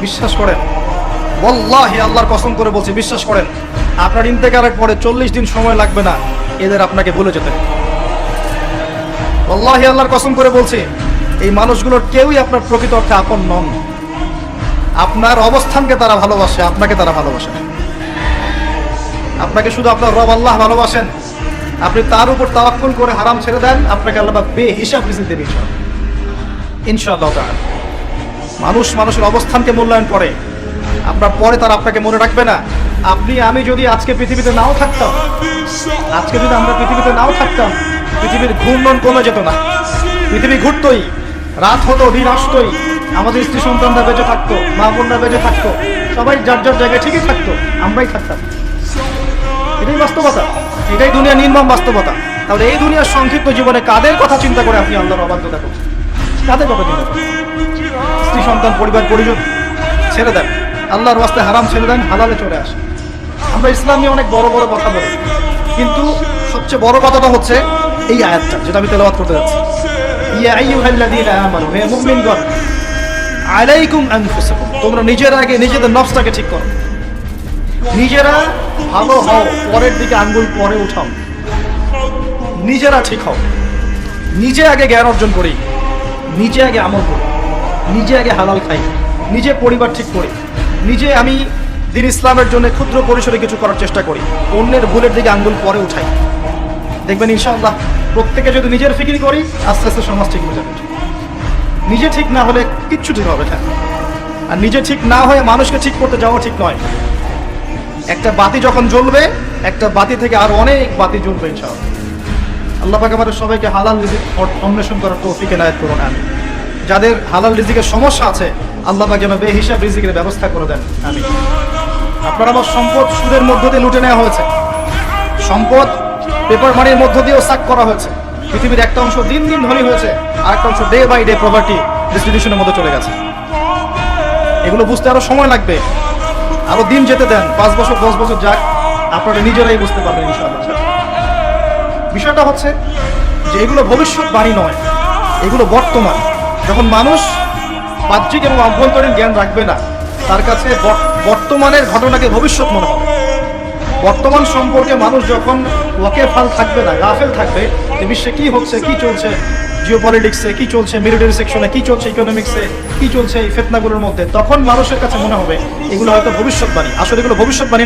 বিশ্বাস করেন, ওয়াল্লাহি আল্লাহর কসম করে বলছি, বিশ্বাস করেন, আপনার ইন্তেকালের পরে 40 দিন সময় লাগবে না এদের আপনাকে ভুলে যেতে। ওয়াল্লাহি আল্লাহর কসম করে বলছি, এই মানুষগুলোর কেউই আপনার প্রকৃত অর্থে আপন নন। আপনার অবস্থানকে তারা ভালোবাসে, আপনাকে তারা ভালোবাসে না। আপনাকে শুধু আপনার রব আল্লাহ ভালোবাসেন, আপনি তার উপর তাওয়াক্কুল করে হারাম ছেড়ে দেন, আপনাকে আল্লাহ বেহিসাব রিজিক দেবে ইনশাআল্লাহ তাআলা। মানুষ মানুষের অবস্থানকে মূল্যায়ন করে, আপনার পরে তারা আপনাকে মনে রাখবে না। আপনি আমি যদি আজকে পৃথিবীতে নাও থাকতাম, আজকে যদি আমরা পৃথিবীতে নাও থাকতাম, পৃথিবীর ঘূর্ণন কমে যেত না, পৃথিবী ঘুরতই, রাত হতো, দিন আসতোই, আমাদের স্ত্রী সন্তানরা বেঁচে থাকতো, মা বোনরা বেঁচে থাকতো, সবাই যার যার জায়গায় ঠিকই থাকতো, আমরাই থাকতাম। এটাই বাস্তবতা, এটাই দুনিয়ার নির্মম বাস্তবতা। তাহলে এই দুনিয়ার সংক্ষিপ্ত জীবনে কাদের কথা চিন্তা করে আপনি আল্লাহর অবাধ্যতা করছেন? কাদের কথা চিন্তা করেন? স্ত্রী সন্তান পরিবার পরিজন ছেড়ে দেন, আল্লাহর ওয়াস্তে হারাম ছেড়ে দেন, হালালে চলে আসে। আমরা ইসলাম নিয়ে অনেক বড় বড় কথা বলি, কিন্তু সবচেয়ে বড় কথাটা হচ্ছে এই আয়াতটা যেটা আমি তেলাওয়াত করতে যাচ্ছি। ইয়া আইয়ুহাল্লাযীনা আমানু, হে মুমিনগণ, আলাইকুম আনফুসাকুম, তোমরা নিজেরা আগে নিজেদের নফসটাকে ঠিক করো, নিজেরা ভালো হও, পরের দিকে আঙ্গুল পরে উঠাও। নিজেরা ঠিক হও, নিজে আগে জ্ঞান অর্জন করি, নিজে আগে আমল করি, নিজে আগে হালাল খাই, নিজে পরিবার ঠিক করি, নিজে আমি দ্বীন ইসলামের জন্য ক্ষুদ্র পরিসরে কিছু করার চেষ্টা করি, অন্যের ভুলের দিকে আঙ্গুল পরে উঠাই। দেখবেন ইনশাআল্লাহ প্রত্যেকে যদি নিজের ফিকির করি, আস্তে আস্তে সমাজ ঠিক হয়ে যাবে। নিজে ঠিক না হলে কিচ্ছু ঠিক হবে না, আর নিজে ঠিক না হয়ে মানুষকে ঠিক করতে যাওয়া ঠিক নয়। একটা বাতি যখন জ্বলবে, একটা বাতি থেকে আরো অনেক বাতি জ্বলবে ইনশাআল্লাহ। আল্লাহ পাক আমাদের সবাইকে হালাল রিজিক অন্বেষণ করার তৌফিক এনায়েত করুন, আমিন। যাদের হালাল রিজিকের সমস্যা আছে, আল্লাহ পাক যেন বেহিসাব রিজিকের ব্যবস্থা করে দেন, আমিন। আপনার আমার সম্পদ সুদের মধ্য দিয়ে লুটে নেওয়া হয়েছে, সম্পদ পেপার মানির মধ্য দিয়েও সাক করা হয়েছে। পৃথিবীর একটা অংশ দিন দিন ধনী হয়েছে, আর একটা অংশ ডে বাই ডে প্রপার্টি ডিস্ট্রিবিউশনের মধ্যে চলে গেছে। এগুলো বুঝতে আরো সময় লাগবে, আরো দিন যেতে দেন, 5 বছর 10 বছর যাক, আপনারা নিজেরাই বুঝতে পারবেন ইনশাআল্লাহ। বিষয়টা হচ্ছে যে এগুলো ভবিষ্যৎবাণী নয়, এগুলো বর্তমান। যখন মানুষ বাহ্যিক এবং অভ্যন্তরীণ জ্ঞান রাখবে না, তার কাছে বর্তমানের ঘটনাকে ভবিষ্যৎ মনে হবে। বর্তমান সম্পর্কে মানুষ যখন ওয়াকেফাল থাকবে না, গাফেল থাকবে যে বিশ্বে কি হচ্ছে, কি চলছে, জিওপলিটিক্সে কি চলছে, মিলিটারি সেকশনে কি চলছে, ইকোনমিক্সে কি চলছে, এই ফিতনাগুলোর মধ্যে, তখন মানুষের কাছে মনে হবে এগুলো হয়তো ভবিষ্যৎবাণী। আসলে এগুলো ভবিষ্যৎবাণী